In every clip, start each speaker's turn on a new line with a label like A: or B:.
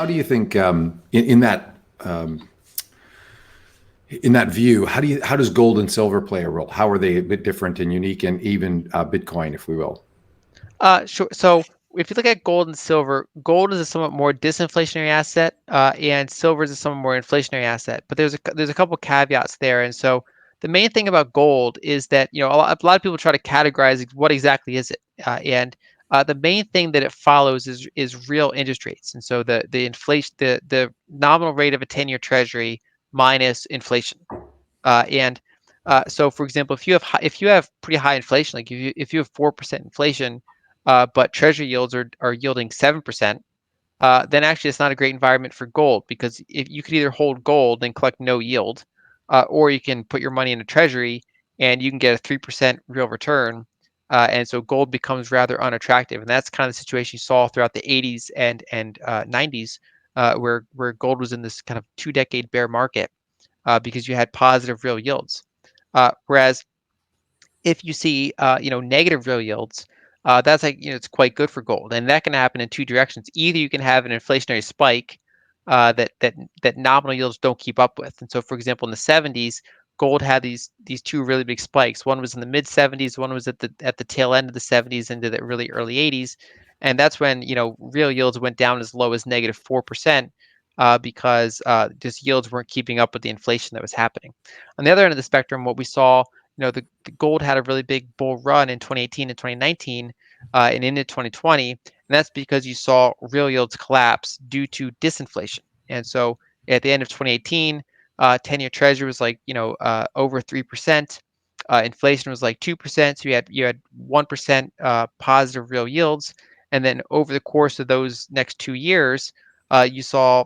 A: how do you think in that view, how does gold and silver play a role? How are they a bit different and unique, and even Bitcoin, if we will?
B: Sure. So if you look at gold and silver, gold is a somewhat more disinflationary asset, and silver is a somewhat more inflationary asset. But there's a couple caveats there. And so the main thing about gold is that a lot of people try to categorize what exactly is it, and the main thing that it follows is real interest rates. And so the inflation, the nominal rate of a 10-year Treasury minus inflation. And so, for example, if you have pretty high inflation, like if you have 4% inflation, but Treasury yields are yielding 7%, then actually it's not a great environment for gold, because if you could either hold gold and collect no yield, or you can put your money in a Treasury and you can get a 3% real return. And so gold becomes rather unattractive, and that's kind of the situation you saw throughout the 80s and 90s, where gold was in this kind of 2-decade bear market, because you had positive real yields. Whereas if you see negative real yields, that's like it's quite good for gold, and that can happen in two directions. Either you can have an inflationary spike that nominal yields don't keep up with, and so for example in the 70s, gold had these two really big spikes. One was in the mid 70s, one was at the tail end of the 70s into the really early 80s, and that's when real yields went down as low as -4%, because just yields weren't keeping up with the inflation that was happening. On the other end of the spectrum, what we saw, the gold had a really big bull run in 2018 and 2019, and into 2020, and that's because you saw real yields collapse due to disinflation. And so at the end of 2018, 10-year Treasury was like over 3%. Inflation was like 2%, so you had 1% positive real yields, and then over the course of those next 2 years, you saw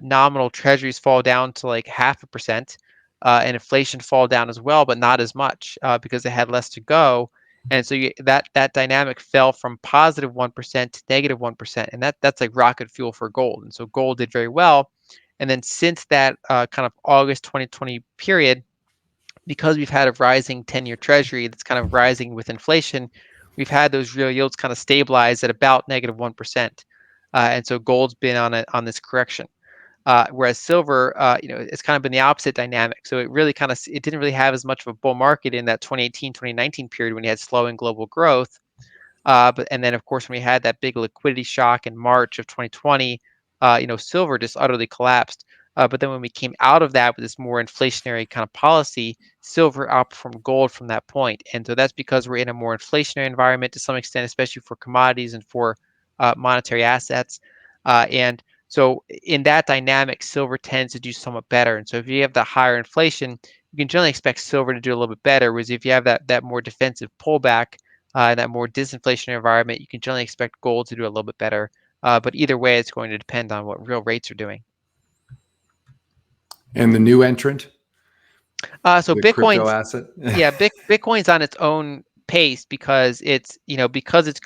B: nominal treasuries fall down to like 0.5%, and inflation fall down as well, but not as much, because they had less to go. And so that dynamic fell from +1% to -1%, and that's like rocket fuel for gold. And so gold did very well. And then since that kind of August 2020 period, because we've had a rising 10-year Treasury that's kind of rising with inflation, we've had those real yields kind of stabilize at about -1%, and so gold's been on this correction. Whereas silver, it's kind of been the opposite dynamic. So it didn't really have as much of a bull market in that 2018, 2019 period when you had slowing global growth. And then of course when we had that big liquidity shock in March of 2020, silver just utterly collapsed. But then when we came out of that with this more inflationary kind of policy, silver outperformed gold from that point. And so that's because we're in a more inflationary environment to some extent, especially for commodities and for monetary assets. And so in that dynamic, silver tends to do somewhat better. And so if you have the higher inflation, you can generally expect silver to do a little bit better. Whereas if you have that more defensive pullback, in that more disinflationary environment, you can generally expect gold to do a little bit better. But either way, it's going to depend on what real rates are doing.
A: And the new entrant,
B: So
A: the crypto
B: Bitcoin's
A: asset.
B: Yeah, Bitcoin's on its own pace, because it's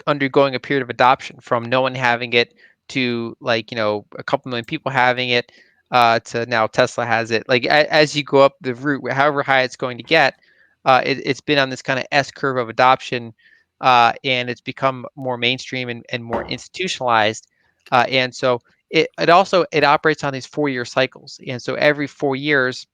B: undergoing a period of adoption from no one having it to like a couple million people having it, to now Tesla has it. Like as you go up the route, however high it's going to get, it's been on this kind of S curve of adoption, and it's become more mainstream and more institutionalized, and so it operates on these 4-year cycles, and so every 4 years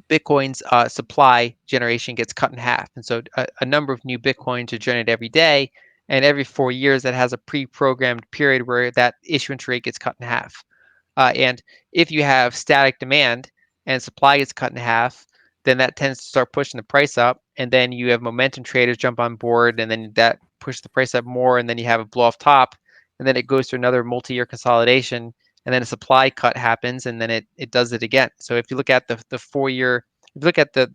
B: Bitcoin's supply generation gets cut in half. And so a number of new Bitcoins are generated every day. And every 4 years, that has a pre-programmed period where that issuance rate gets cut in half. And if you have static demand and supply gets cut in half, then that tends to start pushing the price up. And then you have momentum traders jump on board, and then that pushes the price up more. And then you have a blow off top, and then it goes through another multi-year consolidation. And then a supply cut happens, and then it does it again. So if you look at the 4 year, if you look at the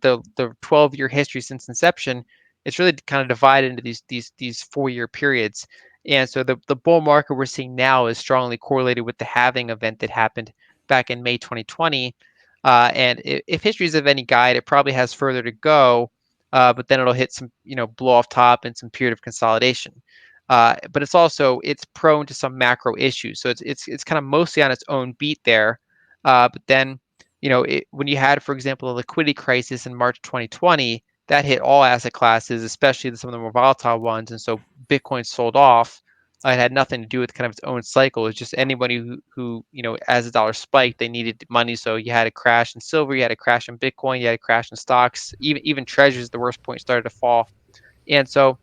B: 12-year history since inception, it's really kind of divided into these 4-year periods. And so the bull market we're seeing now is strongly correlated with the halving event that happened back in May 2020. And if history is of any guide, it probably has further to go, but then it'll hit some blow off top and some period of consolidation. But it's prone to some macro issues, so it's kind of mostly on its own beat there. But then when you had, for example, a liquidity crisis in March 2020, that hit all asset classes, especially some of the more volatile ones, and so Bitcoin sold off. It had nothing to do with kind of its own cycle. It's just anybody who as the dollar spiked, they needed money, so you had a crash in silver, you had a crash in Bitcoin, you had a crash in stocks, even treasuries. The worst point started to fall, and so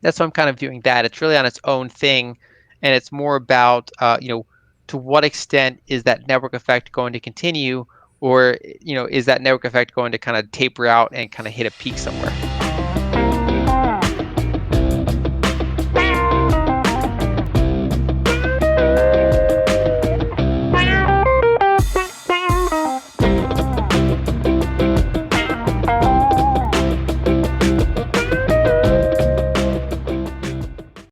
B: that's why I'm kind of viewing that. It's really on its own thing, and it's more about to what extent is that network effect going to continue, or is that network effect going to kind of taper out and kind of hit a peak somewhere?